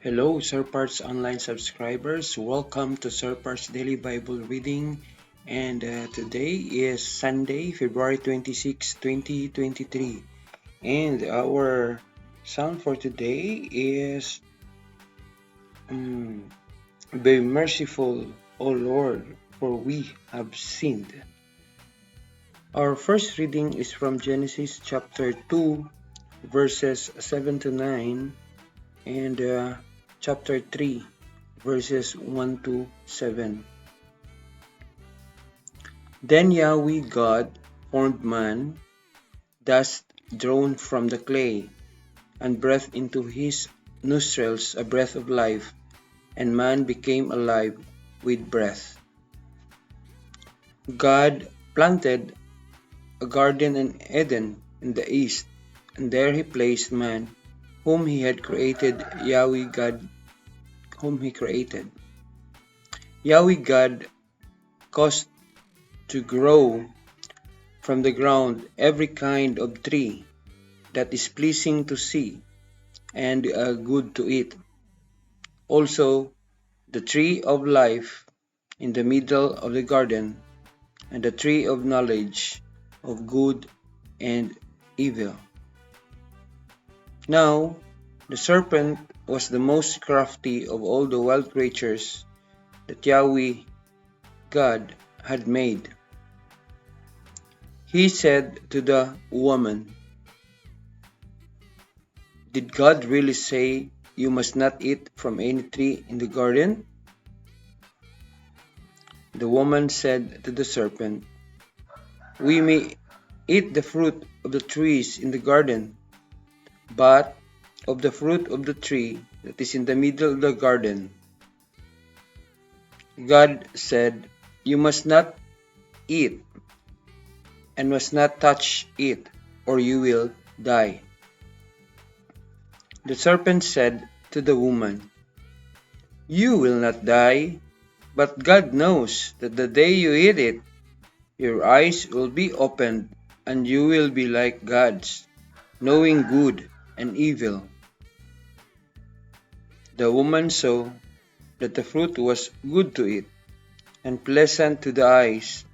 Hello, SirParts online subscribers. Welcome to SirParts Daily Bible Reading. And today is Sunday, February 26, 2023. And our psalm for today is Be merciful, O Lord, for we have sinned. Our first reading is from Genesis chapter 2, verses 7 to 9, and chapter 3, verses 1 to 7. Then Yahweh God formed man, dust drawn from the clay, and breathed into his nostrils a breath of life, and man became alive with breath. God planted a garden in Eden in the east, and there he placed man, whom he had created, Yahweh God, whom he created. Yahweh God caused to grow from the ground every kind of tree that is pleasing to see and good to eat. Also, the tree of life in the middle of the garden, and the tree of knowledge of good and evil. Now, the serpent was the most crafty of all the wild creatures that Yahweh God had made. He said to the woman, "Did God really say you must not eat from any tree in the garden?" The woman said to the serpent, "We may eat the fruit of the trees in the garden, but of the fruit of the tree that is in the middle of the garden, God said, you must not eat and must not touch it, or you will die." The serpent said to the woman, "You will not die, but God knows that the day you eat it, your eyes will be opened, and you will be like gods, knowing good and evil." The woman saw that the fruit was good to eat, and pleasant to the eyes,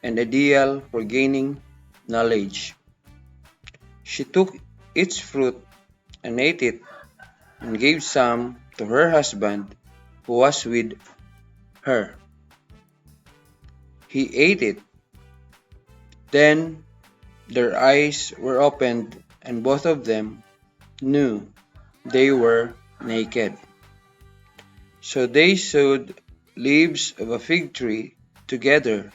and ideal for gaining knowledge. She took its fruit and ate it, and gave some to her husband who was with her. He ate it. Then their eyes were opened, and both of them knew they were naked. So they sewed leaves of a fig tree together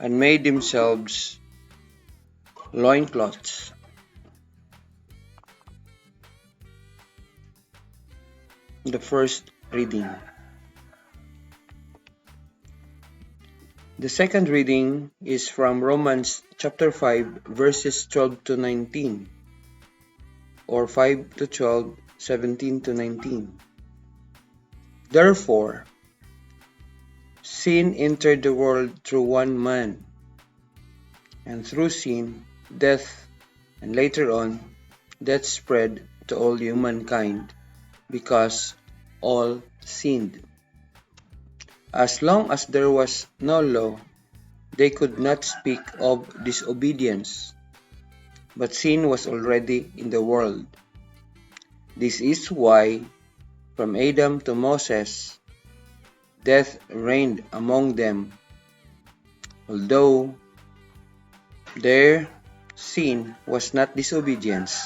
and made themselves loincloths. The first reading. The second reading is from Romans chapter 5, verses 12 to 19, or 5 to 12, 17 to 19. Therefore, sin entered the world through one man, and through sin, death, and later on, death spread to all humankind, because all sinned. As long as there was no law, they could not speak of disobedience, but sin was already in the world. This is why, from Adam to Moses, death reigned among them, although their sin was not disobedience,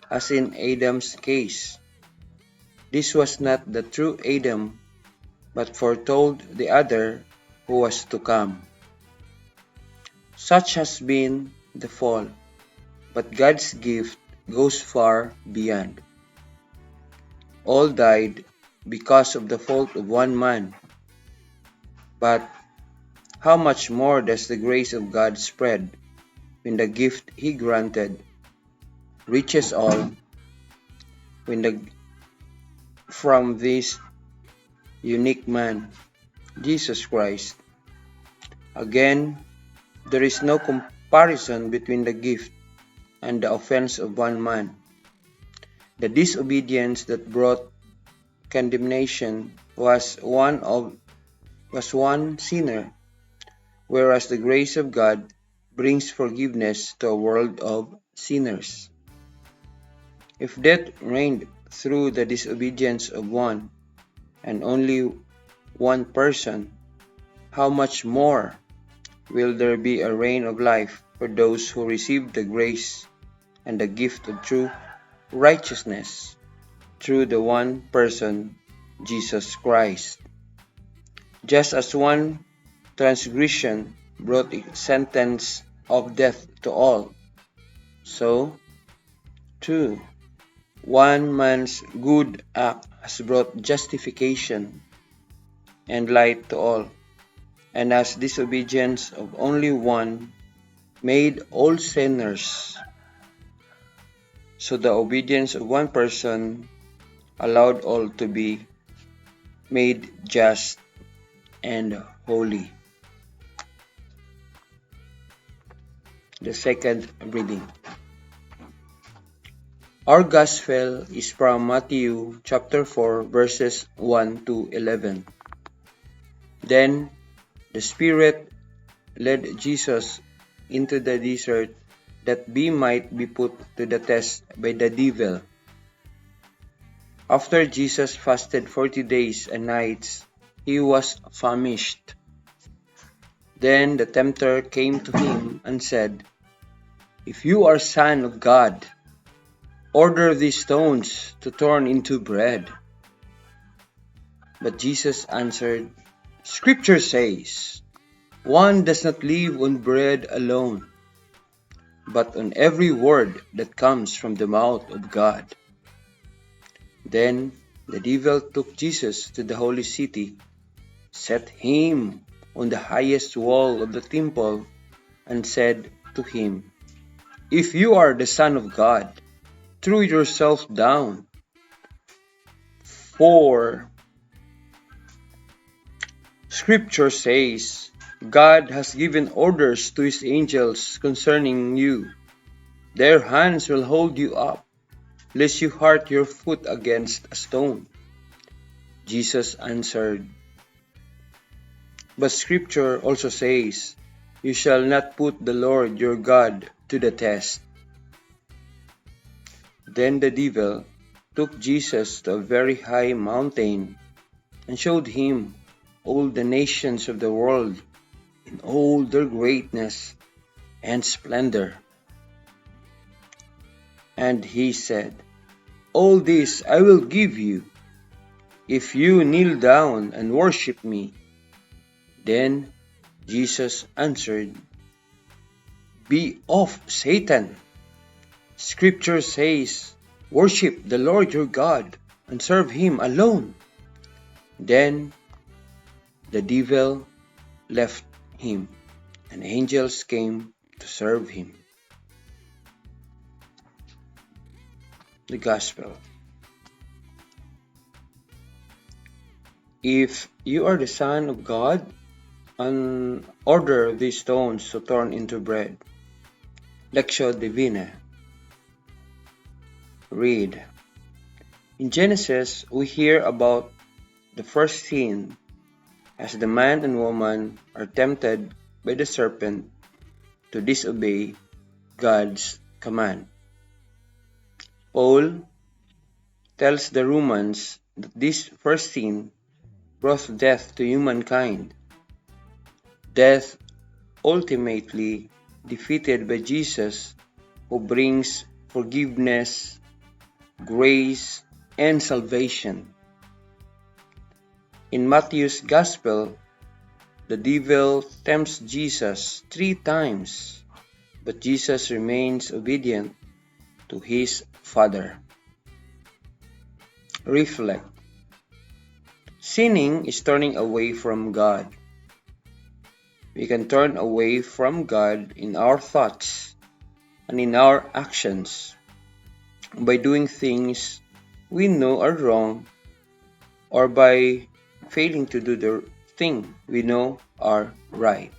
as in Adam's case. This was not the true Adam, but foretold the other who was to come. Such has been the fall, but God's gift goes far beyond. All died because of the fault of one man, but how much more does the grace of God spread when the gift He granted reaches all, from this unique man, Jesus Christ. Again, there is no comparison between the gift and the offense of one man. The disobedience that brought condemnation was one sinner, whereas the grace of God brings forgiveness to a world of sinners. If death reigned through the disobedience of one and only one person, how much more will there be a reign of life for those who receive the grace and the gift of true righteousness through the one person, Jesus Christ? Just as one transgression brought a sentence of death to all, so, too, one man's good act has brought justification and light to all, and as disobedience of only one made all sinners, so the obedience of one person allowed all to be made just and holy. The second reading. Our Gospel is from Matthew chapter 4 verses 1 to 11. Then the Spirit led Jesus into the desert that he might be put to the test by the devil. After Jesus fasted 40 days and nights, he was famished. Then the tempter came to him and said, "If you are Son of God, order these stones to turn into bread." But Jesus answered, "Scripture says, one does not live on bread alone, but on every word that comes from the mouth of God." Then the devil took Jesus to the holy city, set him on the highest wall of the temple, and said to him, "If you are the Son of God, throw yourself down, for Scripture says, God has given orders to his angels concerning you. Their hands will hold you up, lest you hurt your foot against a stone." Jesus answered, "But Scripture also says, you shall not put the Lord your God to the test." Then the devil took Jesus to a very high mountain and showed him all the nations of the world in all their greatness and splendor. And he said, "All this I will give you, if you kneel down and worship me." Then Jesus answered, "Be off, Satan! Scripture says, worship the Lord your God and serve him alone." Then the devil left him, and angels came to serve him. The Gospel. If you are the Son of God, and order these stones to turn into bread. Lectio Divina. Read. In Genesis, we hear about the first sin as the man and woman are tempted by the serpent to disobey God's command. Paul tells the Romans that this first sin brought death to humankind. Death ultimately defeated by Jesus, who brings forgiveness, grace, and salvation. In Matthew's Gospel, the devil tempts Jesus 3 times, but Jesus remains obedient to his Father. Reflect. Sinning is turning away from God. We can turn away from God in our thoughts and in our actions by doing things we know are wrong, or by failing to do the thing we know are right.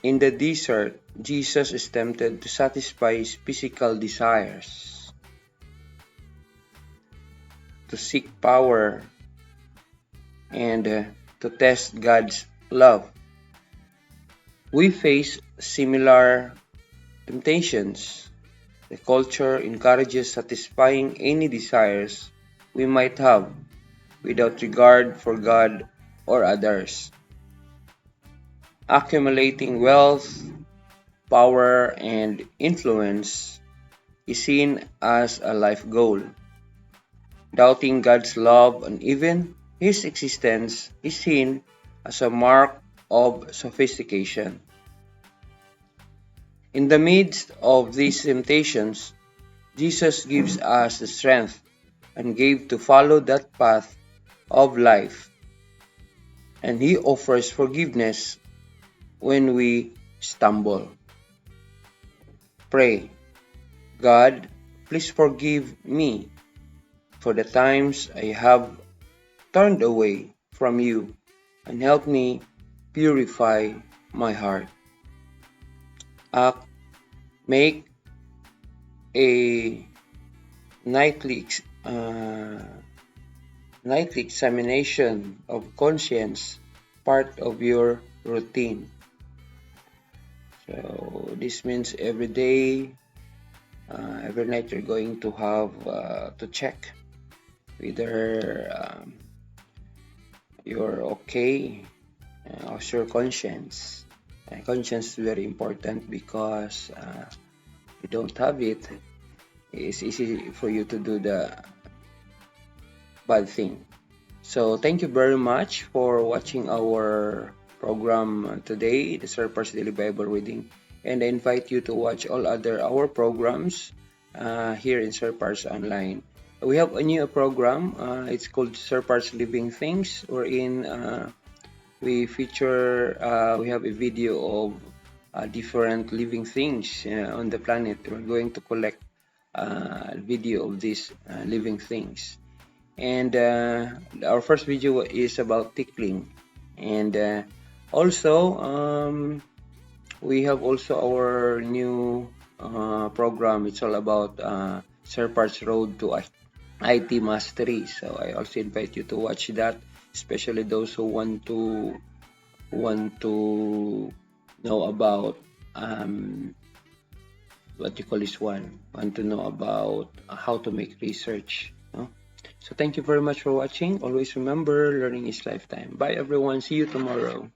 In the desert, Jesus is tempted to satisfy his physical desires. to seek power, and to test God's love. We face similar temptations. The culture encourages satisfying any desires we might have without regard for God or others. Accumulating wealth, power, and influence is seen as a life goal. Doubting God's love and even His existence is seen as a mark of sophistication. In the midst of these temptations, Jesus gives us the strength and gave to follow that path of life, and He offers forgiveness when we stumble. Pray, God, please forgive me for the times I have turned away from you, and help me purify my heart. Make a nightly, uh, nightly examination of conscience part of your routine. So this means every day, every night you're going to have to check whether you're okay. How's your conscience? Conscience is very important because you don't have it, it's easy for you to do the bad thing. So thank you very much for watching our program today, the SirParts Daily Bible Reading, and I invite you to watch all other our programs here in SirParts Online. We have a new program. It's called SirParts Living Things, wherein we feature. We have a video of different living things on the planet. We're going to collect a video of these living things. And our first video is about tickling, and also we have also our new program. It's all about SirParts Road to IT Mastery. So I also invite you to watch that, especially those who want to know about what you call this one, want to know about how to make research. No? So thank you very much for watching. Always remember, learning is lifetime. Bye everyone. See you tomorrow.